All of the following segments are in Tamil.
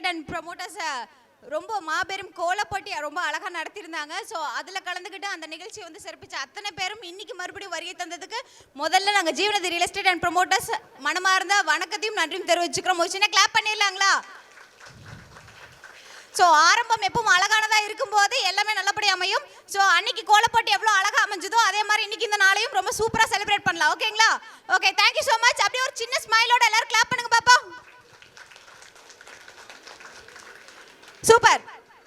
எஸ்டேட் அண்ட் ப்ரொமோட்டர்ஸை ரொம்ப மாபெரும் கோலப்போட்டி ரொம்ப அழகாக நடத்தியிருந்தாங்க. ஸோ அதில் கலந்துக்கிட்டு அந்த நிகழ்ச்சியை வந்து சிறப்பிச்ச அத்தனை பேரும் இன்னைக்கு மறுபடியும் வருகை தந்ததுக்கு முதல்ல நாங்கள் ஜீவநதி ரியல் எஸ்டேட் அண்ட் ப்ரொமோட்டர்ஸ் மனமார்ந்த வணக்கத்தையும் நன்றியும் தெரிவிச்சுக்கிறோம். ஒரு சின்ன கிளாப் பண்ணிடலாங்களா? ஸோ ஆரம்பம் எப்பவும் அழகானதாக இருக்கும்போது எல்லாமே நல்லபடி அமையும். ஸோ அன்னைக்கு கோலப்போட்டி எவ்வளோ அழகாக அமைஞ்சதோ அதே மாதிரி இன்னைக்கு இந்த நாளையும் ரொம்ப சூப்பராக செலிப்ரேட் பண்ணலாம். ஓகேங்களா? Okay, thank you so much. அப்படியே ஒரு சின்ன ஸ்மைலோட எல்லாரும் கிளாப் பண்ணுங்க பாப்பா. சூப்பர்.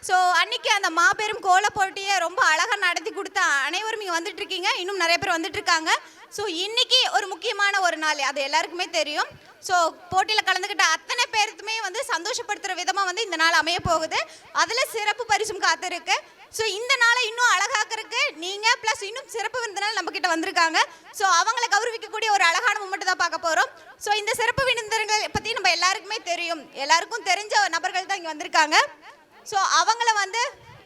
ஸோ அன்னைக்கு அந்த மாபெரும் கோல போட்டியை ரொம்ப அழகாக நடத்தி கொடுத்த அனைவரும் இங்கே வந்துட்டு இருக்கீங்க. இன்னும் நிறைய பேர் வந்துட்டு இருக்காங்க. ஸோ இன்னைக்கு ஒரு முக்கியமான ஒரு நாள், அது எல்லாருக்குமே தெரியும். ஸோ போட்டியில் கலந்துக்கிட்ட அத்தனை பேருக்குமே வந்து சந்தோஷப்படுத்துகிற விதமாக வந்து இந்த நாள் அமைய போகுது. அதில் சிறப்பு பரிசும் காத்திருக்கு. ஸோ இந்த நாளை இன்னும் அழகாக்கிறதுக்கு நீங்கள் ப்ளஸ் இன்னும் சிறப்பு விருந்தினர் நம்ம கிட்ட வந்திருக்காங்க. ஸோ அவங்களை கௌரவிக்கக்கூடிய ஒரு அழகான மூமெண்ட் தான் பார்க்க போகிறோம். ஸோ இந்த சிறப்பு விருந்தினர்களை பற்றி நம்ம எல்லாருக்குமே தெரியும், எல்லாருக்கும் தெரிஞ்ச நபர்கள் தான் இங்கே வந்திருக்காங்க. ஸோ அவங்கள வந்து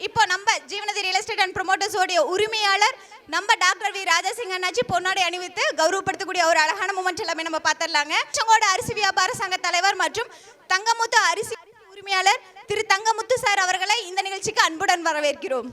இப்போ நம்ம ஜீவநதி ரியல் எஸ்டேட் அண்ட் ப்ரொமோட்டர்ஸோடைய உரிமையாளர் நம்ம டாக்டர் வி ராஜாசிங் அண்ணாச்சி பொன்னாடை அணிவித்து கௌரவப்படுத்தக்கூடிய ஒரு அழகான மூமெண்ட் எல்லாமே நம்ம பார்த்துடலாங்க. செங்கோடு அரிசி வியாபார சங்க தலைவர் மற்றும் தங்கமுத்து அரிசி உரிமையாளர் திரு தங்கமுத்து சார் அவர்களை இந்த நிகழ்ச்சிக்கு அன்புடன் வரவேற்கிறோம்.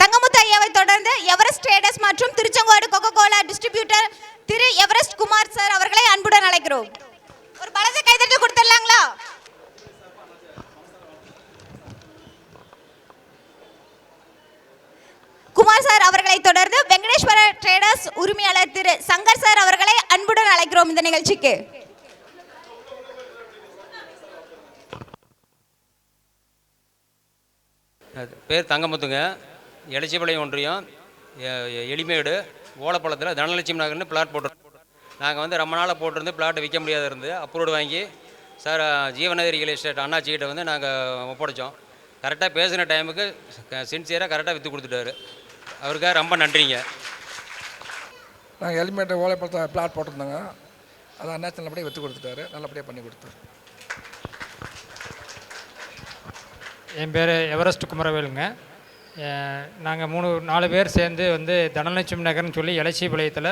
தங்கமுத்து ஐயாவை தொடர்ந்து எவரெஸ்ட் ட்ரேடர்ஸ் மற்றும் திருச்செங்கோடு கோகோ கோலா டிஸ்ட்ரிபியூட்டர் திரு எவரெஸ்ட் குமார் சார் அவர்களை அன்புடன் அழைக்கிறோம். ஒரு பலத்த கைதட்டல் கொடுத்துடலாங்களா? குமார் சார் அவர்களை தொடர்ந்து வெங்கடேஸ்வர ட்ரேடர்ஸ் உரிமையாளர் திரு சங்கர் சார் அவர்களை அன்புடன் அழைக்கிறோம் இந்த நிகழ்ச்சிக்கு. பேர் தங்கமுத்துங்க. எலச்சிபாளையம் ஒன்றியம் எளிமேடு ஓலப்பழத்தில் தனலட்சுமி நகர்னு பிளாட் போட்டிருந்தோம். நாங்கள் வந்து ரொம்ப நாளாக போட்டிருந்து பிளாட்டை விற்க முடியாத இருந்து அப்ரூவ்டு வாங்கி சார் ஜீவநதி ரியல் எஸ்டேட் அண்ணாச்சிக்கிட்ட வந்து நாங்கள் ஒப்படைச்சோம். கரெக்டாக பேசின டைமுக்கு சின்சியராக கரெக்டாக விற்று கொடுத்துட்டாரு. அவருக்காக ரொம்ப நன்றிங்க. நாங்கள் எலிமேட்டு ஓலைப்பழத்தை பிளாட் போட்டிருந்தோங்க. அதை அண்ணாச்சி நல்லபடியாக விற்று கொடுத்துட்டாரு, நல்லபடியாக பண்ணி கொடுத்தாரு. என் பேர் எவரெஸ்ட் குமரவேலுங்க. நாங்கள் 4 பேர் சேர்ந்து வந்து தனலட்சுமி நகர்னு சொல்லி எலச்சிபாளையத்தில்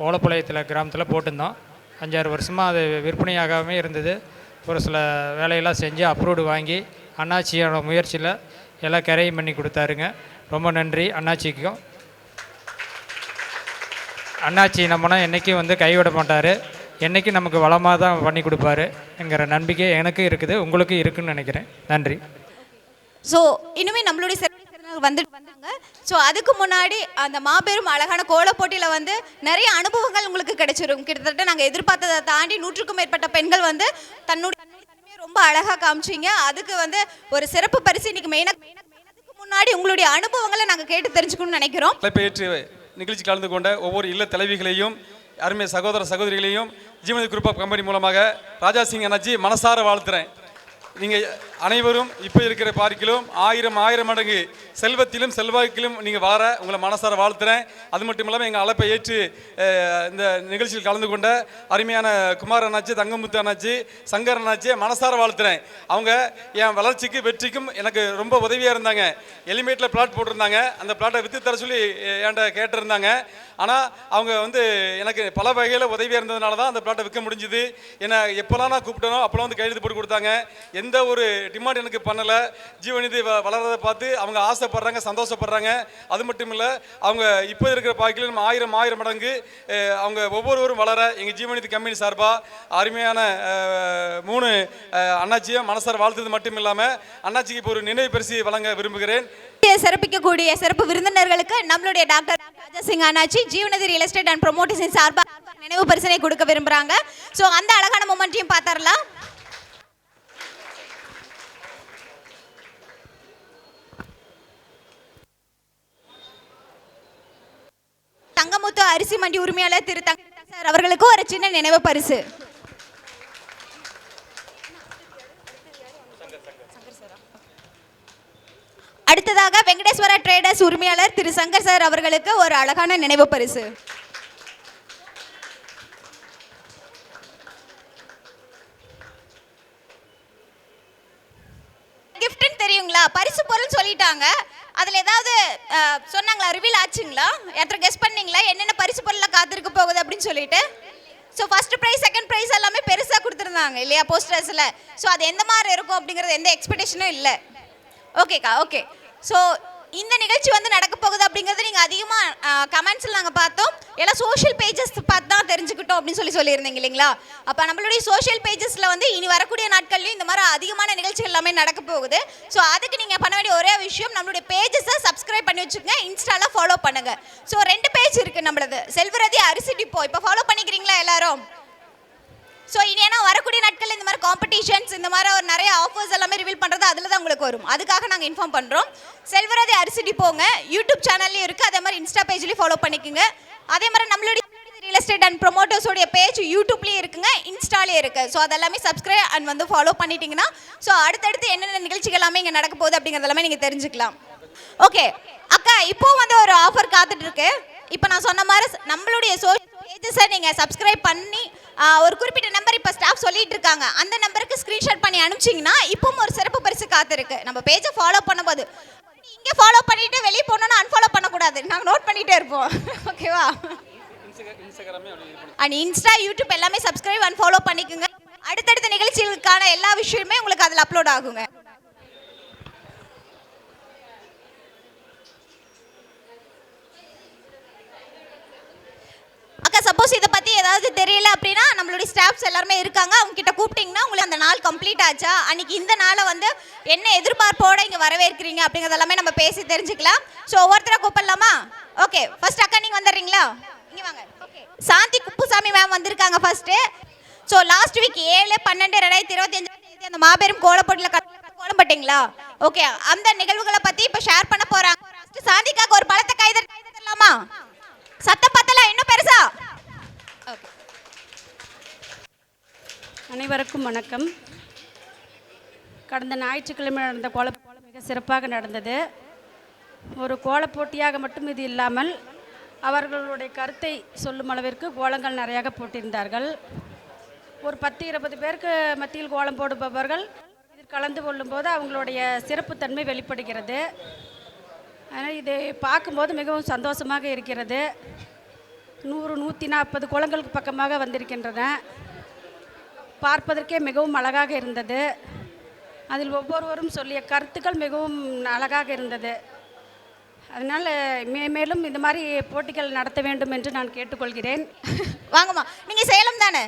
ஓலப்பாளையத்தில் கிராமத்தில் போட்டிருந்தோம். 5-6 வருஷமாக அது விற்பனையாகாமே இருந்தது. ஒரு சில வேலையெல்லாம் செஞ்சு அப்ரூவ்டு வாங்கி அண்ணாச்சியோட முயற்சியில் எல்லாம் கரையும் பண்ணி கொடுத்தாருங்க. ரொம்ப நன்றி அண்ணாச்சிக்கும். அண்ணாச்சி நம்மனா என்றைக்கும் வந்து கைவிட மாட்டார், என்றைக்கும் நமக்கு வளமாக தான் பண்ணி கொடுப்பாருங்கிற நம்பிக்கை எனக்கு இருக்குது, உங்களுக்கும் இருக்குதுன்னு நினைக்கிறேன். நன்றி. ஸோ இனிமே நம்மளுடைய வந்துட்டு வந்தாங்க. ஸோ அதுக்கு முன்னாடி அந்த மாபெரும் அழகான கோல போட்டியில் வந்து நிறைய அனுபவங்கள் உங்களுக்கு கிடைச்சிரும். கிட்டத்தட்ட நாங்கள் எதிர்பார்த்ததை தாண்டி 100க்கும் மேற்பட்ட பெண்கள் வந்து தன்னுடைய தன்மையை ரொம்ப அழகாக காமிச்சிங்க. அதுக்கு வந்து ஒரு சிறப்பு பரிசு இன்னைக்கு மெயினாக முன்னாடி உங்களுடைய அனுபவங்களை நாங்கள் கேட்டு தெரிஞ்சுக்கணும்னு நினைக்கிறோம். தலைப்பேற்று நிகழ்ச்சி கலந்து கொண்ட ஒவ்வொரு இல்ல தலைவிகளையும் அருமை சகோதர சகோதரிகளையும் ஜீவநதி குரூப் ஆஃப் கம்பெனி மூலமாக ராஜாசிங் அண்ணாச்சி மனசார வாழ்த்துறேன். நீங்கள் அனைவரும் இப்போ இருக்கிற பார்க்கிலும் 1000 மடங்கு செல்வத்திலும் செல்வாக்கிலும் நீங்கள் வார உங்களை மனசார வாழ்த்துறேன். அது மட்டும் இல்லாமல் எங்கள் அழைப்பை ஏற்று இந்த நிகழ்ச்சியில் கலந்து கொண்ட அருமையான குமார் அண்ணாச்சி, தங்கமுத்து அண்ணாச்சி, சங்கர் அண்ணாச்சி மனசார வாழ்த்துறேன். அவங்க என் வளர்ச்சிக்கு வெற்றிக்கும் எனக்கு ரொம்ப உதவியாக இருந்தாங்க. எலிமேட்டில் பிளாட் போட்டிருந்தாங்க, அந்த பிளாட்டை விற்று தர சொல்லி என்கிட்ட கேட்டிருந்தாங்க. ஆனால் அவங்க வந்து எனக்கு பல வகையில் உதவியாக இருந்ததுனால தான் அந்த பிளாட்டை விற்க முடிஞ்சுது. என்னை எப்போல்லாம் நான் கூப்பிட்டனோ அப்போல்லாம் வந்து கையெழுத்து போட்டு கொடுத்தாங்க. எந்த ஒரு டிமாண்ட் எனக்கு பண்ணலை. ஜீவநதி வளர்றதை பார்த்து அவங்க ஆசைப்படுறாங்க, சந்தோஷப்படுறாங்க. அது மட்டும் இல்லை, அவங்க இப்போ இருக்கிற பாக்கிலும் 1000 மடங்கு அவங்க ஒவ்வொருவரும் வளர எங்கள் ஜீவநதி கம்பெனி சார்பாக அருமையான 3 அண்ணாச்சியை மனசார வாழ்த்தது மட்டும் இல்லாமல் அண்ணாச்சிக்கு இப்போ ஒரு நினைவு பரிசு வழங்க விரும்புகிறேன். சிறப்பிக்கக்கூடிய சிறப்பு விருந்தினர்களுக்கு நம்மளுடைய டாக்டர் ராஜாசிங் அண்ணாச்சி ஜீவநதி ரியல் எஸ்டேட் அண்ட் ப்ரொமோட்டர்ஸின் சார்பாக நினைவு பரிசனை கொடுக்க விரும்புகிறாங்க. ஸோ அந்த அழகான மொமெண்ட்டையும் பார்த்துடலாம். தங்கமுத்து அரிசி மண்டி உரிமையாளர் திரு தங்க சார் அவர்களுக்கு ஒரு சின்ன நினைவு பரிசு. அடுத்ததாக வெங்கடேஸ்வர ட்ரேடர்ஸ் உரிமையாளர் திரு சங்கர் சார் அவர்களுக்கு ஒரு அழகான நினைவு பரிசு. கிஃப்ட்னு தெரியுங்களா? பரிசு பொருள் சொல்லிட்டாங்க, அதில் ஏதாவது சொன்னாங்களா, ரிவீல் ஆச்சுங்களா? எத்தனை கெஸ் பண்ணீங்களா என்னென்ன பரிசு பொருளாக காத்திருக்க போகுது அப்படின்னு சொல்லிட்டு? So first prize second prize எல்லாமே பெருசாக கொடுத்துருந்தாங்க இல்லையா போஸ்டர்ஸில். ஸோ அது எந்த மாதிரி இருக்கும் அப்படிங்கிறது எந்த எக்ஸ்பெக்டேஷனும் இல்லை. ஓகேக்கா, ஓகே. ஸோ இந்த நிகழ்ச்சி வந்து நடக்க போகுது அப்படிங்கிறது நீங்கள் அதிகமாக கமெண்ட்ஸில் நாங்கள் பார்த்தோம். எல்லாம் சோஷியல் பேஜஸ் பார்த்து தான் தெரிஞ்சுக்கிட்டோம் அப்படின்னு சொல்லியிருந்தீங்க இல்லைங்களா? அப்போ நம்மளுடைய சோஷியல் பேஜஸில் வந்து இனி வரக்கூடிய நாட்கள்லையும் இந்த மாதிரி அதிகமான நிகழ்ச்சிகள் எல்லாமே நடக்க போகுது. ஸோ அதுக்கு நீங்கள் பண்ண வேண்டிய ஒரே விஷயம், நம்மளுடைய பேஜஸை சப்ஸ்கிரைப் பண்ணி வச்சுக்கோங்க, இன்ஸ்டாவில் ஃபாலோ பண்ணுங்கள். ஸோ 2 பேஜ் இருக்குது நம்மளது, செல்வரதி அரிசி டிப்போ. இப்போ ஃபாலோ பண்ணிக்கிறீங்களா எல்லாரும்? ஸோ இனி ஏன்னா வரக்கூடிய நாட்கள் இந்த மாதிரி காம்படிஷன்ஸ், இந்த மாதிரி ஒரு நிறைய ஆஃபர்ஸ் எல்லாமே ரிவீல் பண்ணுறது அதில் தான் உங்களுக்கு வரும். அதுக்காக நாங்கள் இன்ஃபார்ம் பண்ணுறோம். செல்வரதி அரிசி டிப்போங்க யூடியூப் சேனல்லையும் இருக்குது, அதே மாதிரி இன்ஸ்டா பேஜ்லேயும் ஃபாலோ பண்ணிக்கோங்க. அதே மாதிரி நம்மளுடைய ரியல் எஸ்டேட் அண்ட் ப்ரொமோட்டர்ஸோடைய பேஜ் யூடியூப்லேயும் இருக்குங்க, இன்ஸ்டாலே இருக்குது. ஸோ அதெல்லாமே சப்ஸ்கிரைப் அண்ட் வந்து ஃபாலோ பண்ணிட்டீங்கன்னா ஸோ அடுத்தடுத்து என்னென்ன நிகழ்ச்சிகள் எல்லாமே இங்கே நடக்க போகுது அப்படிங்கிறது எல்லாமே நீங்கள் தெரிஞ்சுக்கலாம். ஓகே அக்கா, இப்போ வந்து ஒரு ஆஃபர் காத்துட்டு இருக்கு. இப்போ நான் சொன்ன மாதிரி நம்மளுடைய சோஷியல் பேஜஸை நீங்கள் சப்ஸ்கிரைப் பண்ணி ஒரு குறிப்பிட்ட நம்பர் இப்போ ஸ்டாஃப் சொல்லிட்டு இருக்காங்க, அந்த நம்பருக்கு ஸ்க்ரீன்ஷாட் பண்ணி அனுப்பிச்சிங்கன்னா இப்பவும் ஒரு சிறப்பு பரிசு காத்திருக்கு. நம்ம பேஜை ஃபாலோ பண்ணும்போது இங்கே ஃபாலோ பண்ணிட்டு வெளியே போனோன்னா அன்ஃபாலோ பண்ணக்கூடாது, நாங்கள் நோட் பண்ணிகிட்டே இருப்போம். ஓகேவா? அண்ட் இன்ஸ்டா யூடியூப் எல்லாமே சப்ஸ்கிரைப் அண்ட் ஃபாலோ பண்ணிக்கோங்க. அடுத்தடுத்த நிகழ்ச்சிகளுக்கான எல்லா விஷயமே உங்களுக்கு அதில் அப்லோட் ஆகுங்க. அக்கா, சப்போஸ் இதை பற்றி ஏதாவது தெரியல அப்படின்னா நம்மளுடைய ஸ்டாஃப்ஸ் எல்லாருமே இருக்காங்க, அவங்க கிட்ட கூப்பிட்டிங்கன்னா உங்களுக்கு அந்த நாள் கம்ப்ளீட் ஆச்சா, அன்னைக்கு இந்த நாளை வந்து என்ன எதிர்பார்ப்போட இங்கே வரவேற்கிறீங்க அப்படிங்கிறது எல்லாமே நம்ம பேசி தெரிஞ்சுக்கலாம். ஸோ ஒவ்வொருத்தராக கூப்பிடலாமா? ஓகே, ஃபர்ஸ்ட் அக்கா நீங்கள் வந்துடுறீங்களா? இங்கே வாங்க. ஓகே, சாந்தி குப்புசாமி மேம் வந்திருக்காங்க ஃபர்ஸ்ட்டு. ஸோ லாஸ்ட் வீக் 7/12/2025 அந்த மாபெரும் கோலப்போட்டியில் கோலம் போட்டிங்களா? ஓகே, அந்த நிகழ்வுகளை பற்றி இப்போ ஷேர் பண்ண போகிறாங்க. சாந்திக்காக ஒரு பலத்தை கைதட்டலாமா? சத்தம் பத்தல, இன்னும் பெருசா? அனைவருக்கும் வணக்கம். கடந்த ஞாயிற்றுக்கிழமை நடந்த கோலம் மிக சிறப்பாக நடந்தது. ஒரு கோலப் போட்டியாக மட்டும் இது இல்லாமல் அவர்களுடைய கருத்தை சொல்லும் அளவிற்கு கோலங்கள் நிறையாக போட்டிருந்தார்கள். ஒரு 10-20 பேருக்கு மத்தியில் கோலம் போடுபவர்கள் இதில் கலந்து கொள்ளும்போது அவங்களுடைய சிறப்புத்தன்மை வெளிப்படுகிறது. அதனால் இதை பார்க்கும்போது மிகவும் சந்தோஷமாக இருக்கிறது. 100-140 கோலங்களுக்கு பக்கமாக வந்திருக்கின்றன. பார்ப்பதற்கே மிகவும் அழகாக இருந்தது. அதில் ஒவ்வொருவரும் சொல்லிய கருத்துக்கள் மிகவும் அழகாக இருந்தது. அதனால் மேலும் இந்த மாதிரி போட்டிகள் நடத்த வேண்டும் என்று நான் கேட்டுக்கொள்கிறேன். வாங்கம்மா, நீங்கள் சேலம் தானே?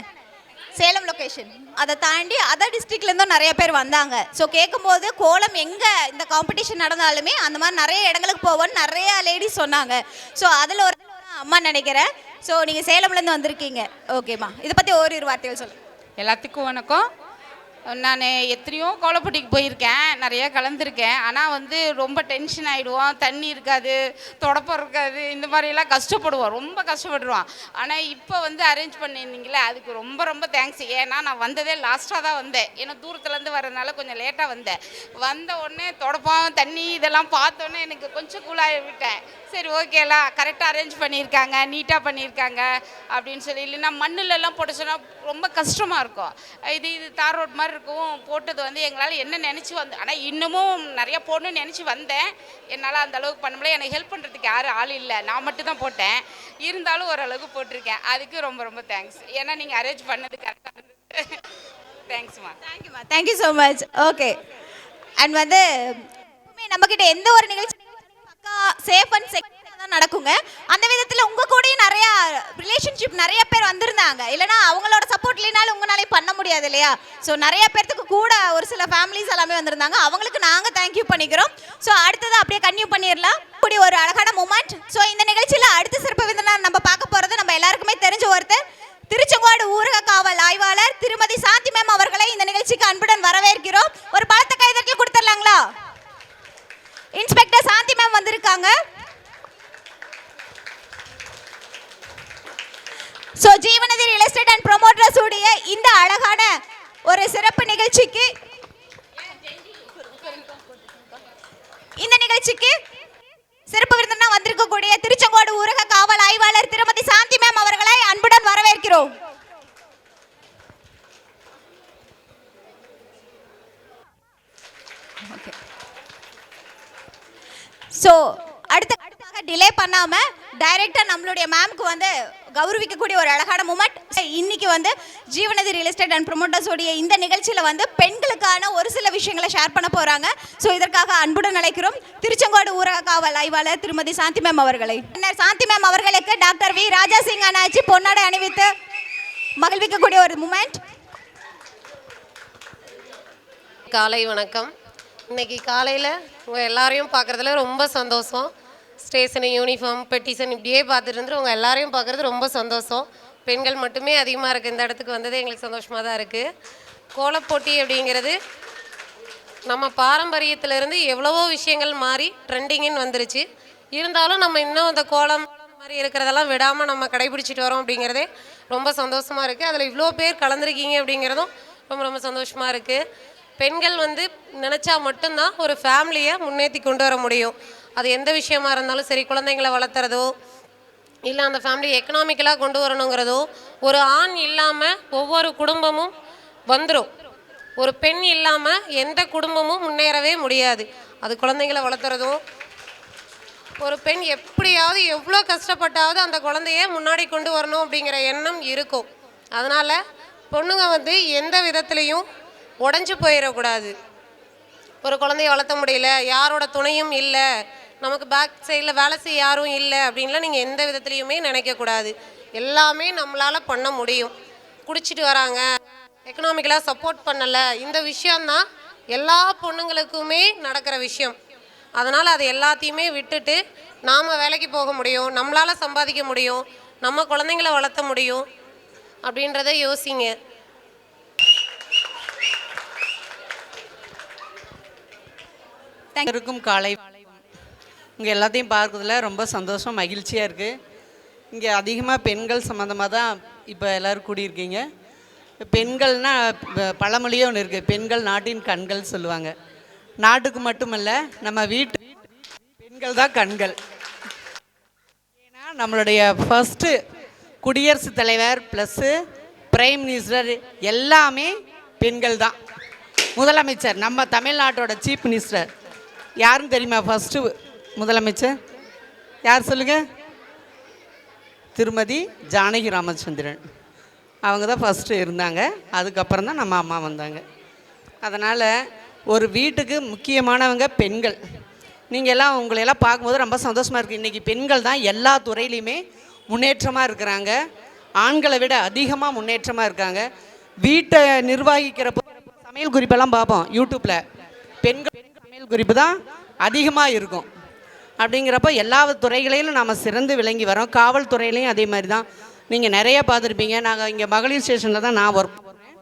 சேலம் லொக்கேஷன், அதை தாண்டி அதர் டிஸ்ட்ரிக்ட்லேருந்தும் நிறைய பேர் வந்தாங்க. ஸோ கேட்கும்போது கோலம் எங்கே இந்த காம்படிஷன் நடந்தாலுமே அந்த மாதிரி நிறைய இடங்களுக்கு போவோன்னு நிறைய லேடிஸ் சொன்னாங்க. ஸோ அதில் ஒரு அம்மா நினைக்கிறேன். ஸோ நீங்கள் சேலம்லேருந்து வந்திருக்கீங்க. ஓகேம்மா, இதை பற்றி ஓரிரு வார்த்தைகள் சொல்லுங்கள். எல்லாத்துக்கும் வணக்கம். நான் எத்தனையோ கோலப்போட்டிக்கு போயிருக்கேன், நிறையா கலந்துருக்கேன். ஆனால் வந்து ரொம்ப டென்ஷன் ஆகிடுவோம், தண்ணி இருக்காது, தொடப்பம் இருக்காது, இந்த மாதிரியெல்லாம் கஷ்டப்படுவோம், ரொம்ப கஷ்டப்படுவோம். ஆனால் இப்போ வந்து அரேஞ்ச் பண்ணியிருந்தீங்களே அதுக்கு ரொம்ப ரொம்ப தேங்க்ஸ். ஏன்னா நான் வந்ததே லாஸ்ட்டாக தான் வந்தேன், ஏன்னா தூரத்துலேருந்து வரதுனால கொஞ்சம் லேட்டாக வந்தேன். வந்த உடனே தொடப்பம் தண்ணி இதெல்லாம் பார்த்தோன்னே எனக்கு கொஞ்சம் கூலாகி விட்டேன். சரி, ஓகேலாம் கரெக்டாக அரேஞ்ச் பண்ணியிருக்காங்க, நீட்டாக பண்ணியிருக்காங்க அப்படின்னு சொல்லி. இல்லைன்னா மண்ணுலெல்லாம் போட்டு சொன்னால் ரொம்ப கஷ்டமாக இருக்கும். இது தார் ரோட் மாதிரி இருக்கும். போட்டது வந்து எங்களால் என்ன நினச்சி வந்து, ஆனால் இன்னமும் நிறையா போடணும்னு நினச்சி வந்தேன். என்னால் அந்த அளவுக்கு பண்ண முடியல, எனக்கு ஹெல்ப் பண்ணுறதுக்கு யாரும் ஆள் இல்லை, நான் மட்டும் தான் போட்டேன். இருந்தாலும் ஓரளவுக்கு போட்டிருக்கேன். அதுக்கு ரொம்ப ரொம்ப தேங்க்ஸ். ஏன்னா நீங்கள் அரேஞ்ச் பண்ணது கரெக்டாக இருந்தது. தேங்க்ஸ்மா. தேங்க்யூம்மா, thank you so much. Okay, and வந்து நம்மக்கிட்ட எந்த ஒரு நிகழ்ச்சி பக்கா சேஃப் அண்ட் செக்யூரிட்டியாக தான் நடக்குங்க. அந்த விதத்தில் உங்கள் கூடயும் நிறையா ரிலேஷன்ஷிப் நிறைய பேர் வந்திருந்தாங்க. இல்லைனா அவங்களோட சப்போர்ட் இல்லைனாலும் உங்களாலே பண்ண முடியாது இல்லையா? ஸோ நிறைய பேர்த்துக்கு கூட ஒரு சில ஃபேமிலிஸ் எல்லாமே வந்திருந்தாங்க. அவங்களுக்கு நாங்கள் தேங்க்யூ பண்ணிக்கிறோம். ஸோ அடுத்தது அப்படியே கன்டினியூ பண்ணிடலாம். இப்படி ஒரு அழகான மூமெண்ட். ஸோ இந்த நிகழ்ச்சியில் அடுத்த சிறப்பு விருந்தினர் நம்ம பார்க்க போகிறது நம்ம எல்லாருக்குமே தெரிஞ்ச ஒருத்தர், திருச்செங்கோடு ஊரக காவல் ஆய்வாளர் திருமதி சாந்தி மேம் அவர்களை இந்த நிகழ்ச்சிக்கு அன்புடன் வரவேற்கிறோம். ஒரு பலத்த கைதட்டல் கொடுத்துடலாங்களா? இன்ஸ்பெக்டர் சாந்தி மேம் வந்திருக்காங்க. So Jeevanathi real estate and promoters உடைய இந்த அழகான ஒரு சிறப்பு நிகழ்ச்சிக்கு சிறப்பு விருந்தினா வந்திருக்கக்கூடிய திருச்செங்கோடு ஊரக காவல் ஆய்வாளர் திருமதி சாந்தி மேம் அவர்களை அன்புடன் வரவேற்கிறோம். ஸோ அடுத்ததாக டிலே பண்ணாம டைரக்டா நம்மளுடைய மேம்க்கு வந்து கௌரவிக்கக்கூடிய ஒரு அழகான மூமெண்ட். இன்னைக்கு வந்து ஜீவநதி ரியல் எஸ்டேட் அண்ட் ப்ரொமோட்டர்ஸோடைய இந்த நிகழ்ச்சியில வந்து பெண்களுக்கான ஒரு சில விஷயங்களை ஷேர் பண்ண போறாங்க. ஸோ இதற்காக அன்புடன் அழைக்கிறோம் திருச்செங்கோடு ஊரக காவல் ஆய்வாளர் திருமதி சாந்தி மேம் அவர்களை. சாந்தி மேம் அவர்களுக்கு டாக்டர் வி ராஜா சிங் அண்ணாச்சி பொன்னாடை அணிவித்து மகிழ்விக்கக்கூடிய ஒரு மூமெண்ட். காலை வணக்கம். இன்றைக்கி காலையில் உங்கள் எல்லாரையும் பார்க்குறதுல ரொம்ப சந்தோஷம். ஸ்டேஷனு, யூனிஃபார்ம், பெட்டிஷன் இப்படியே பார்த்துட்டு இருந்து உங்கள் எல்லாரையும் பார்க்குறது ரொம்ப சந்தோஷம். பெண்கள் மட்டுமே அதிகமாக இருக்குது. இந்த இடத்துக்கு வந்ததே எங்களுக்கு சந்தோஷமாக தான் இருக்குது. கோலப்போட்டி அப்படிங்கிறது நம்ம பாரம்பரியத்திலேருந்து எவ்வளவோ விஷயங்கள் மாறி ட்ரெண்டிங்குன்னு வந்துருச்சு. இருந்தாலும் நம்ம இன்னும் அந்த கோலம் மாதிரி இருக்கிறதெல்லாம் விடாமல் நம்ம கடைபிடிச்சிட்டு வரோம் அப்படிங்கிறதே ரொம்ப சந்தோஷமாக இருக்குது. அதில் இவ்வளோ பேர் கலந்துருக்கீங்க அப்படிங்கிறதும் ரொம்ப ரொம்ப சந்தோஷமாக இருக்குது. பெண்கள் வந்து நினச்சா மட்டும்தான் ஒரு ஃபேமிலியை முன்னேற்றி கொண்டு வர முடியும். அது எந்த விஷயமா இருந்தாலும் சரி, குழந்தைங்களை வளர்த்துறதோ இல்லை அந்த ஃபேமிலி எக்கனாமிக்கலாக கொண்டு வரணுங்கிறதோ, ஒரு ஆண் இல்லாமல் ஒவ்வொரு குடும்பமும் வந்துடும். ஒரு பெண் இல்லாமல் எந்த குடும்பமும் முன்னேறவே முடியாது. அது குழந்தைங்களை வளர்த்துறதும், ஒரு பெண் எப்படியாவது எவ்வளோ கஷ்டப்பட்டாவது அந்த குழந்தைய முன்னாடி கொண்டு வரணும் அப்படிங்கிற எண்ணம் இருக்கும். அதனால் பொண்ணுங்க வந்து எந்த விதத்துலேயும் உடஞ்சி போயிடக்கூடாது. ஒரு குழந்தைய வளர்த்த முடியல, யாரோட துணையும் இல்லை, நமக்கு பேக் சைடில் வேலை செய்ய யாரும் இல்லை அப்படின்லாம் நீங்கள் எந்த விதத்துலேயுமே நினைக்கக்கூடாது. எல்லாமே நம்மளால் பண்ண முடியும். குடிச்சிட்டு வராங்க, எக்கனாமிக்கலாக சப்போர்ட் பண்ணலை, இந்த விஷயந்தான் எல்லா பொண்ணுங்களுக்குமே நடக்கிற விஷயம். அதனால் அது எல்லாத்தையுமே விட்டுட்டு நாம் வேலைக்கு போக முடியும், நம்மளால் சம்பாதிக்க முடியும், நம்ம குழந்தைங்கள வளர்த்த முடியும் அப்படின்றத யோசிங்க. இருக்கும் காலை இங்கே எல்லாத்தையும் பார்க்குறதுல ரொம்ப சந்தோஷம், மகிழ்ச்சியாக இருக்குது. இங்கே அதிகமாக பெண்கள் சம்மந்தமாக தான் இப்போ எல்லோரும் கூடியிருக்கீங்க. பெண்கள்னால் பழமொழியே ஒன்று இருக்குது, பெண்கள் நாட்டின் கண்கள் சொல்லுவாங்க. நாட்டுக்கு மட்டுமல்ல, நம்ம வீட்டு பெண்கள் தான் கண்கள். ஏன்னா நம்மளுடைய ஃபஸ்ட்டு குடியரசுத் தலைவர் ப்ளஸ்ஸு பிரைம் மினிஸ்டர் எல்லாமே பெண்கள் தான். முதலமைச்சர் நம்ம தமிழ்நாட்டோட சீஃப் மினிஸ்டர் யாருன்னு தெரியுமா? ஃபஸ்ட்டு முதலமைச்சர் யார் சொல்லுங்கள்? திருமதி ஜானகி ராமச்சந்திரன். அவங்க தான் ஃபஸ்ட்டு இருந்தாங்க. அதுக்கப்புறம் தான் நம்ம அம்மா வந்தாங்க. அதனால் ஒரு வீட்டுக்கு முக்கியமானவங்க பெண்கள். நீங்கள் எல்லாம் உங்களையெல்லாம் பார்க்கும்போது ரொம்ப சந்தோஷமாக இருக்குது. இன்றைக்கி பெண்கள் தான் எல்லா துறையிலையுமே முன்னேற்றமாக இருக்கிறாங்க. ஆண்களை விட அதிகமாக முன்னேற்றமாக இருக்காங்க. வீட்டை நிர்வகிக்கிறப்போ சமையல் குறிப்பெல்லாம் பார்ப்போம் யூடியூப்பில், பெண்கள் சமையல் குறிப்பு தான் அதிகமாக இருக்கும். அப்படிங்கிறப்போ எல்லா துறைகளையும் நாம் சிறந்து விளங்கி வரோம். காவல்துறையிலையும் அதே மாதிரி தான். நீங்கள் நிறைய பார்த்துருப்பீங்க. நாங்கள் இங்கே மகளிர் ஸ்டேஷனில் தான் நான் ஒர்க் பண்ணுறேன்.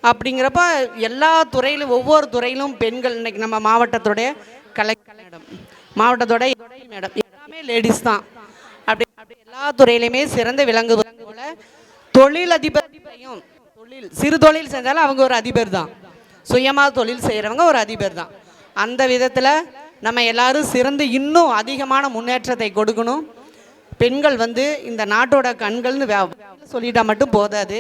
அப்படிங்கிறப்ப எல்லா துறையிலும் ஒவ்வொரு துறையிலும் பெண்கள், இன்றைக்கி நம்ம மாவட்டத்தோடைய கலெக்டர் மேடம், மாவட்டத்தோட மேடம் எல்லாமே லேடிஸ் தான். அப்படி எல்லா துறையிலையுமே சிறந்து விளங்குவது போல தொழில் அதிபரையும், தொழில் சிறு தொழில் செஞ்சாலும் அவங்க ஒரு அதிபர் தான். சுயமாக தொழில் செய்கிறவங்க ஒரு அதிபர் தான். அந்த விதத்தில் நம்ம எல்லோரும் சிறந்து இன்னும் அதிகமான முன்னேற்றத்தை கொடுக்கணும். பெண்கள் வந்து இந்த நாட்டோட கண்கள்னு சொல்லிட்டா மட்டும் போதாது.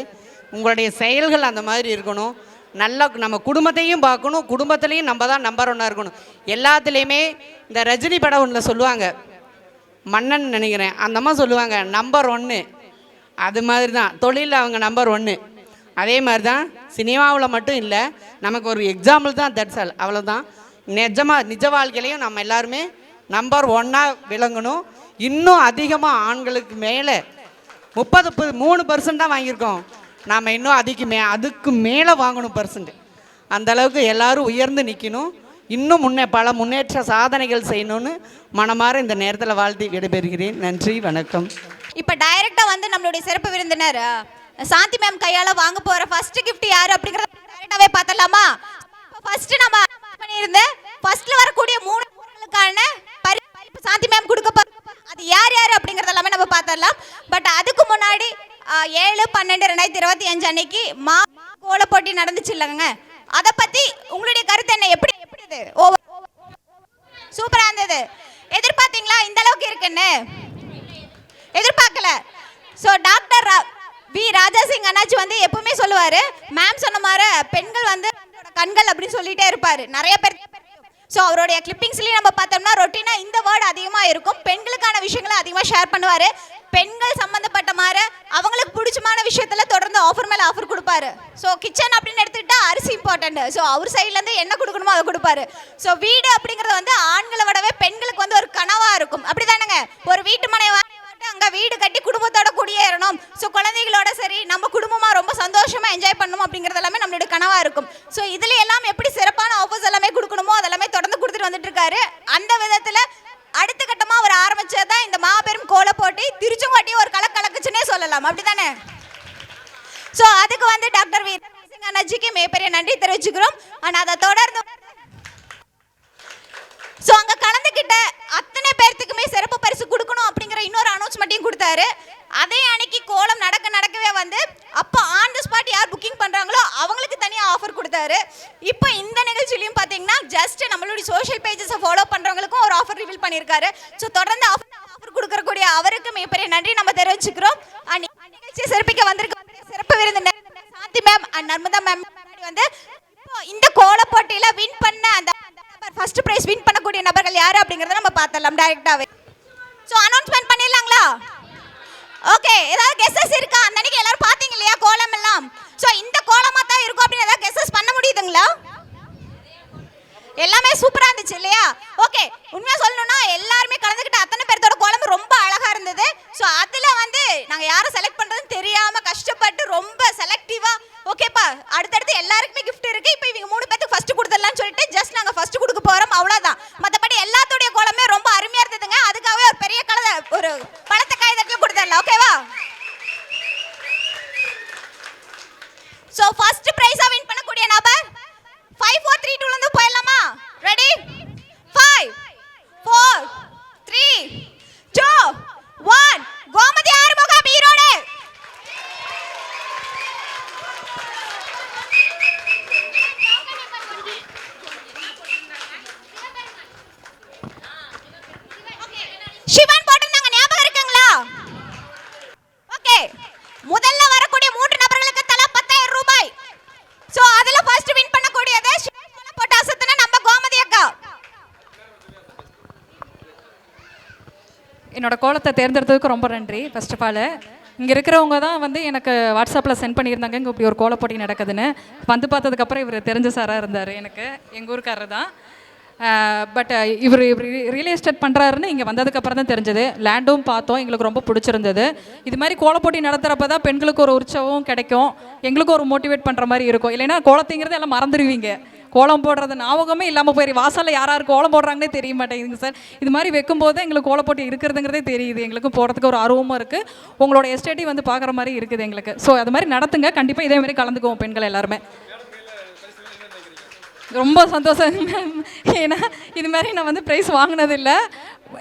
உங்களுடைய செயல்கள் அந்த மாதிரி இருக்கணும். நல்லா நம்ம குடும்பத்தையும் பார்க்கணும், குடும்பத்துலேயும் நம்ம தான் நம்பர் ஒன்னாக இருக்கணும். எல்லாத்துலேயுமே இந்த ரஜினி படம் ஒன்றில் சொல்லுவாங்க, மன்னன் நினைக்கிறேன், அந்த அம்மா சொல்லுவாங்க நம்பர் 1. அது மாதிரி தான் தொழிலில் அவங்க நம்பர் 1. அதே மாதிரி தான் சினிமாவில் மட்டும் இல்லை, நமக்கு ஒரு எக்ஸாம்பிள் தான் தட்ஸ் ஆல், அவ்வளோதான். நிஜ வாழ்க்கையிலையும் நம்ம எல்லாருமே நம்பர் 1ஆக விளங்கணும். இன்னும் அதிகமாக ஆண்களுக்கு மேலே 33% தான் வாங்கியிருக்கோம். நாம் இன்னும் அதுக்கு மேலே வாங்கணும் %. அந்தளவுக்கு எல்லோரும் உயர்ந்து நிற்கணும். இன்னும் பல முன்னேற்ற சாதனைகள் செய்யணும்னு மனமாற இந்த நேரத்தில் வாழ்த்தி விடைபெறுகிறேன். நன்றி, வணக்கம். இப்போ டைரெக்டாக வந்து நம்மளுடைய சிறப்பு விருந்தினர் சாந்தி மேம் கையால் வாங்க போகிற ஃபர்ஸ்ட் கிஃப்ட் யார் அப்படிங்கிறத டைரெக்டாகவே பார்த்தலாமா? ஃபர்ஸ்ட் நம்ம பண்ணியிருந்த ஃபர்ஸ்ட்ல வரக்கூடிய 3 ஊர்களுக்கான பரிசு சாந்தி மேம் கொடுக்க போறாங்க. அது யார் யார் அப்படிங்கறது எல்லாமே நம்ம பார்த்தறலாம். பட் அதுக்கு முன்னாடி 7/12/2025 அன்னைக்கு கோல போட்டி நடந்துச்சு இல்லங்க, அத பத்தி உங்களுடைய கருத்து என்ன? எப்படி இது சூப்பரா இருந்தது. எதிர்பார்த்தீங்களா இந்த அளவுக்கு இருக்குன்னு? எதிர்பார்க்கல. சோ டாக்டர் வி ராஜா சிங் அண்ணாச்சி வந்து எப்பவுமே சொல்லுவாரு, மேம் சொன்ன மாதிரி பெண்கள் வந்து கண்கள் அப்படின்னு சொல்லிட்டே இருப்பாரு நிறைய பேர். ஸோ அவருடைய கிளிப்பிங்ஸ்லேயும் நம்ம பார்த்தோம்னா ரொட்டீனாக இந்த வேர்டு அதிகமாக இருக்கும். பெண்களுக்கான விஷயங்களை அதிகமாக ஷேர் பண்ணுவார். பெண்கள் சம்மந்தப்பட்ட மாதிரி அவங்களுக்கு பிடிச்சமான விஷயத்தில் தொடர்ந்து ஆஃபர் மேலே ஆஃபர் கொடுப்பாரு. ஸோ கிச்சன் அப்படின்னு எடுத்துக்கிட்டா அரிசி இம்பார்ட்டன்ட். ஸோ அவர் சைட்லேருந்து என்ன கொடுக்கணுமோ அதை கொடுப்பாரு. ஸோ வீடு அப்படிங்கிறது வந்து ஆண்களை விடவே பெண்களுக்கு வந்து ஒரு கனவாக இருக்கும். அப்படி தானேங்க? ஒரு வீட்டு மனை அங்கே வீடு கட்டி குடும்பத்தோட குடியேறணும். ஸோ குழந்தைகளோட சரி நம்ம குடும்பமாக ரொம்ப சந்தோஷமாக என்ஜாய் பண்ணணும் அப்படிங்கிறது எல்லாமே நம்மளோட கனவாக இருக்கும். ஸோ இதில் எல்லாம் எப்படி சிறப்பான ஆஃபர்ஸ் எல்லாமே கொடுக்கணுமோ அதெல்லாமே தொடர்ந்து கொடுத்துட்டு வந்துட்டு இருக்காரு. அந்த விதத்தில் அடுத்த கட்டமாக அவர் ஆரம்பிச்சது தான் இந்த மாபெரும் கோல போட்டி. திருச்செங்கோட்டி ஒரு கலக்குச்சுன்னே சொல்லலாம். அப்படிதானே? ஸோ அதுக்கு வந்து டாக்டர் வீரராஜ் சிங் அண்ணாஜிக்கு மிகப்பெரிய நன்றி தெரிவிச்சுக்கிறோம். ஆனால் அதை தொடர்ந்து ஸோ அங்கே கலந்துக்கிட்ட அத்தனை பேர்த்துக்குமே சிறப்பு பரிசு கொடுக்கணும் அப்படிங்கிற இன்னொரு அனௌன்ஸ்மெண்ட்டையும் கொடுத்தாரு. அதே அன்னைக்கு கோலம் நடக்கவே வந்து அப்போ ஆன் த ஸ்பாட் யார் புக்கிங் பண்ணுறாங்களோ அவங்களுக்கு தனியாக ஆஃபர் கொடுத்தாரு. இப்போ இந்த நிகழ்ச்சியிலையும் பார்த்தீங்கன்னா ஜஸ்ட் நம்மளுடைய சோஷியல் பேஜஸை ஃபாலோ பண்ணுறவங்களுக்கும் ஒரு ஆஃபர் ரிவீல் பண்ணியிருக்காரு. ஸோ தொடர்ந்து ஆஃபர் கொடுக்கக்கூடிய அவருக்கு மிகப்பெரிய நன்றி நம்ம தெரிவிச்சுக்கிறோம். நிகழ்ச்சியை சிறப்பிக்க வந்திருக்க சிறப்பு விருந்தினர் சாந்தி மேம் அண்ட் நர்மதா மேம் வந்து இந்த கோல போட்டியில வின் பண்ண அந்த ஃபர்ஸ்ட் பிரைஸ் வின் பண்ணக்கூடிய நபர்கள் யாரு அப்படிங்கறத நம்ம பார்த்தலாம் டைரக்டாவே. சோ அனௌன்ஸ்மென்ட் பண்ணிடலாங்களா? ஓகே, ஏதாவது கெஸ்ஸஸ் இருக்கா? அந்த அன்னைக்கு எல்லாரும் பாத்தீங்க இல்லையா கோலம் எல்லாம்? சோ இந்த கோலமா தான் இருக்கும் அப்படின்னு ஏதாவது கெஸ்ஸஸ் பண்ண முடியுதுங்களா? எல்லாமே சூப்பரா இருந்துச்சு இல்லையா? ஓகே, உண்மையா சொல்லணும்னா எல்லாருமே கலந்துக்கிட்ட அத்தனை பேர்த்தோட கோலம் ரொம்ப அழகா இருந்தது. ஸோ அதில் வந்து நாங்கள் யாரை செலக்ட் பண்ணுறதுன்னு தெரியாமல் கஷ்டப்பட்டு ரொம்ப செலக்டிவா ஓகேப்பா அடுத்தடுத்து எல்லாருக்குமே கிஃப்ட் இருக்கு. இப்போ இவங்க 3 பேருக்கு ஃபர்ஸ்ட் கொடுத்துடலாம்னு சொல்லிட்டு ஜஸ்ட் நாங்கள் ஃபர்ஸ்ட் கொடுக்க போகிறோம், அவ்வளோதான். மற்றபடி எல்லாத்தோடைய கோலமே ரொம்ப அருமையாக இருந்ததுங்க. அதுக்காகவே ஒரு பெரிய ஒரு பழத்தை காய்தட்டில் கொடுத்துடலாம். ஓகேவா? ஸோ ஃபர்ஸ்ட் ப்ரைஸாக வின் பண்ணக்கூடிய நபர் 5 4 3 2 ல போயிடலாமா? ரெடி? 5 4 3 2 1 கோமதி ஆறுமுகம் ஈரோடு. சிவன் போட்டிருந்தாங்க, ஞாபகம் இருக்குங்களா? ஓகே, முதல்ல வரக்கூடிய 3 நபர்களுக்கு தலா 10,000 ரூபாய். சோ அதுல ஃபர்ஸ்ட் வின் பண்ணக்கூடியது சிவன் போட்ட அசத்துன நம்ம கோமதி அக்கா. என்னோட கோலத்தை தேர்ந்தெடுத்ததுக்கு ரொம்ப நன்றி. ஃபர்ஸ்ட் ஆஃப் ஆல் இங்கே இருக்கிறவங்க தான் வந்து எனக்கு வாட்ஸ்அப்பில் சென்ட் பண்ணியிருந்தாங்க இங்கே இப்படி ஒரு கோல போட்டி நடக்குதுன்னு. வந்து பார்த்ததுக்கப்புறம் இவர் தெரிஞ்ச சாராக இருந்தார், எனக்கு எங்கள் ஊருக்காரர் தான். பட் இவர் ரியல் எஸ்டேட் பண்ணுறாருன்னு இங்கே வந்ததுக்கப்புறம் தான் தெரிஞ்சது. லேண்டும் பார்த்தோம், எங்களுக்கு ரொம்ப பிடிச்சிருந்தது. இது மாதிரி கோலப்போட்டி நடத்துகிறப்ப தான் பெண்களுக்கு ஒரு உற்சவம் கிடைக்கும், எங்களுக்கும் ஒரு மோட்டிவேட் பண்ணுற மாதிரி இருக்கும். இல்லைன்னா கோலத்தைங்கிறது எல்லாம் மறந்துடுவீங்க, கோலம் போடுறது ஞாபகமே இல்லாமல் போயிரு. வாசலில் யார் கோலம் போடுறாங்கன்னே தெரிய மாட்டேங்குதுங்க சார். இது மாதிரி வைக்கும்போது எங்களுக்கு கோலப்போட்டி இருக்கிறதுங்கிறதே தெரியுது, எங்களுக்கும் போகிறதுக்கு ஒரு ஆர்வமாக இருக்குது. உங்களோட எஸ்டேட்டையும் வந்து பார்க்குற மாதிரி இருக்குது எங்களுக்கு. ஸோ அது மாதிரி நடத்துங்க, கண்டிப்பாக இதே மாதிரி கலந்துக்குவோம் பெண்கள் எல்லாருமே. ரொம்ப சந்தோஷம் மேம். ஏன்னா இது மாதிரி நான் வந்து ப்ரைஸ் வாங்கினதில்லை,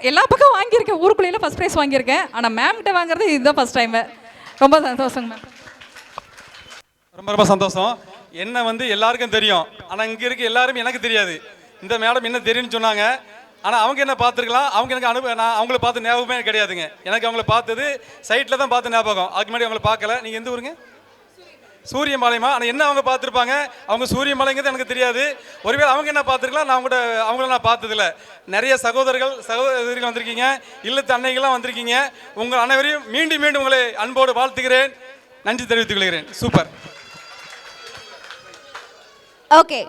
எல்லா பக்கம் வாங்கியிருக்கேன், ஊருக்குள்ளேயே ஃபஸ்ட் ப்ரைஸ் வாங்கியிருக்கேன். ஆனால் மேம்கிட்ட வாங்குறது இதுதான் ஃபஸ்ட் டைமு. ரொம்ப சந்தோஷங்க மேம். ரொம்ப ரொம்ப சந்தோஷம். என்ன வந்து எல்லாருக்கும் தெரியும், ஆனால் இங்கே இருக்க எல்லாருமே எனக்கு தெரியாது. இந்த மேடம் என்ன தெரியும்னு சொன்னாங்க, ஆனால் அவங்க என்ன பார்த்துருக்கலாம், அவங்க எனக்கு நான் அவங்கள பார்த்து ஞாபகமே கிடையாதுங்க. எனக்கு அவங்கள பார்த்தது சைட்டில் தான் பார்த்து ஞாபகம், அதுக்கு முன்னாடி அவங்கள பார்க்கல. நீங்கள் எந்த ஊருங்க? சூரியமலைமா? ஆனால் என்ன அவங்க பார்த்துருப்பாங்க, அவங்க சூரியமலைங்கிறது எனக்கு தெரியாது. ஒருவேளை அவங்க என்ன பார்த்துருக்கலாம், அவங்கள நான் பார்த்ததில்ல. நிறைய சகோதரிகள் வந்திருக்கீங்க, இல்லத்து அன்னைகள்லாம் வந்திருக்கீங்க. உங்கள் அனைவரையும் மீண்டும் மீண்டும் உங்களை அன்போடு வாழ்த்துகிறேன், நன்றி தெரிவித்துக் கொள்கிறேன். சூப்பர். ஓகே,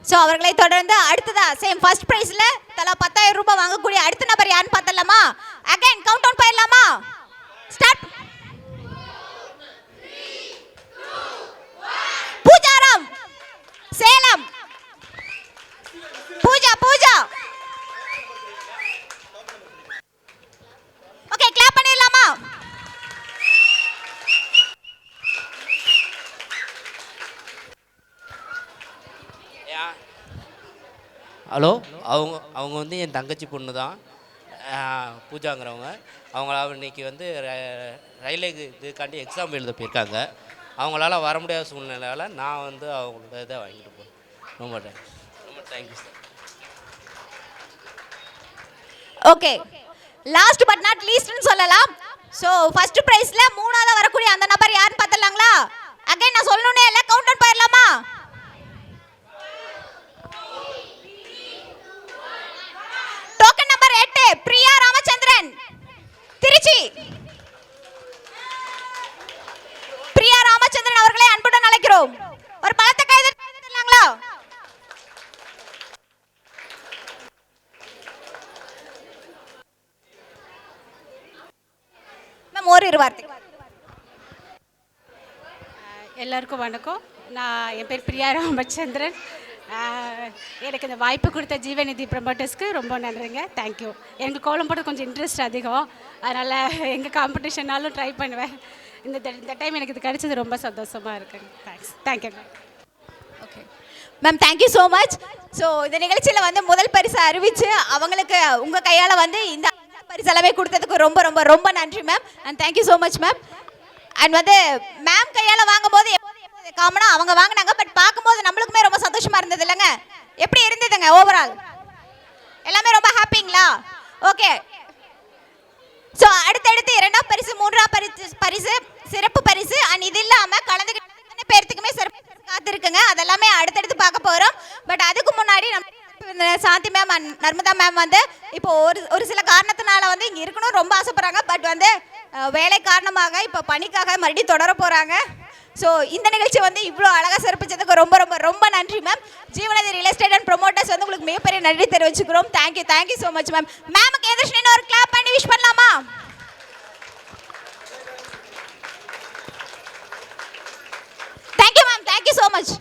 ஸோ அவர்களை தொடர்ந்து அடுத்ததா சேம் ஃபர்ஸ்ட் ப்ரைஸில் தலா 10,000 ரூபாய் வாங்கக்கூடிய அடுத்த நபர் யாருன்னு பார்த்தலாமா? அகைன் கவுண்ட் டவுன் போயிடலாமா? Start. Poojaram, Salem. Pooja. Okay, clap பண்ணிடலாமா? ஹலோ, அவங்க வந்து என் தங்கச்சி பொண்ணு தான், பூஜாங்கிறவங்க. அவங்க இன்னைக்கு வந்து ரயில்வே இதுக்காண்டி எக்ஸாம் எழுத போயிருக்காங்க. அவங்களால வர முடியாத சூழ்நிலையால் நான் வந்து அவங்களோட இதை வாங்கிட்டு போகிறேன். ரொம்ப thank you sir. Okay, last but not லீஸ்ட்னு சொல்லலாம். ஸோ ஃபர்ஸ்ட் ப்ரைஸில் 3ஆவது வரக்கூடிய அந்த நபர் யாருன்னு பார்த்தலாங்களா? அகைன் நான் சொல்லணுன்னே இல்லை, கவுண்ட் டவுன் போயிடலாமா? பிரியா ராமச்சந்திரன் திருச்சி. பிரியா ராமச்சந்திரன் அவர்களை அன்புடன் அழைக்கிறோம். ஒரு பலத்த கைது தரலாங்களா? மேம் ஒரு வார்த்தை. எல்லாருக்கும் வணக்கம். என் பேர் பிரியா ராமச்சந்திரன். எனக்கு இந்த வாய்ப்பு கொடுத்த ஜீவநிதி ப்ரமோட்டர்ஸ்க்கு ரொம்ப நன்றிங்க. தேங்க்யூ. எனக்கு கோலம் போட கொஞ்சம் இன்ட்ரெஸ்ட் அதிகம், அதனால் எங்கள் காம்படிஷனாலும் ட்ரை பண்ணுவேன். இந்த டைம் எனக்கு இது கிடைச்சது ரொம்ப சந்தோஷமாக இருக்குங்க. Thank you ma'am. Okay ma'am, thank you so much. So இந்த நிகழ்ச்சியில் வந்து முதல் பரிசு அறிவித்து அவங்களுக்கு உங்கள் கையால் வந்து இந்த பரிசு எல்லாமே கொடுத்ததுக்கு ரொம்ப ரொம்ப ரொம்ப நன்றி ma'am. And thank you so much ma'am. And வந்து மேம் கையால் வாங்கும்போது காமனாக அவங்க வாங்கினாங்க, பட் பார்க்கும்போது நம்மளுக்குமே ரொம்ப சந்தோஷமாக இருந்தது இல்லைங்க? எப்படி இருந்ததுங்க ஓவரால்? எல்லாமே ரொம்ப ஹாப்பிங்களா? ஓகே. ஸோ அடுத்தடுத்து 2ஆம் பரிசு, 3ஆம் பரிசு, சிறப்பு பரிசு அண்ட் இது இல்லாமல் கலந்துக்கிட்ட பேர்த்துக்குமே சிறப்பு காத்திருக்குங்க. அதெல்லாமே அடுத்தடுத்து பார்க்க போகிறோம். பட் அதுக்கு முன்னாடி நம்ம சாந்தி மேம் அண்ட் நர்மதா மேம் வந்து இப்போ ஒரு சில காரணத்தினால வந்து இங்கே இருக்கணும் ரொம்ப ஆசைப்படுறாங்க. பட் வந்து வேலை காரணமாக இப்போ பணிக்காக மறுபடியும் தொடர போகிறாங்க. ஸோ இந்த நிகழ்ச்சி வந்து இவ்வளோ அழகாக சிறப்பிச்சதுக்கு ரொம்ப ரொம்ப ரொம்ப நன்றி ma'am. Jeevanadhi real estate and promoters வந்து உங்களுக்கு மிகப்பெரிய நன்றி தெரிவிச்சுக்கிறோம். Thank you so much ma'am. மேமுக்கு எதிர்த்து ஒரு கிளாப் பண்ணி விஷ் பண்ணலாமா? Thank you ma'am, thank you so much.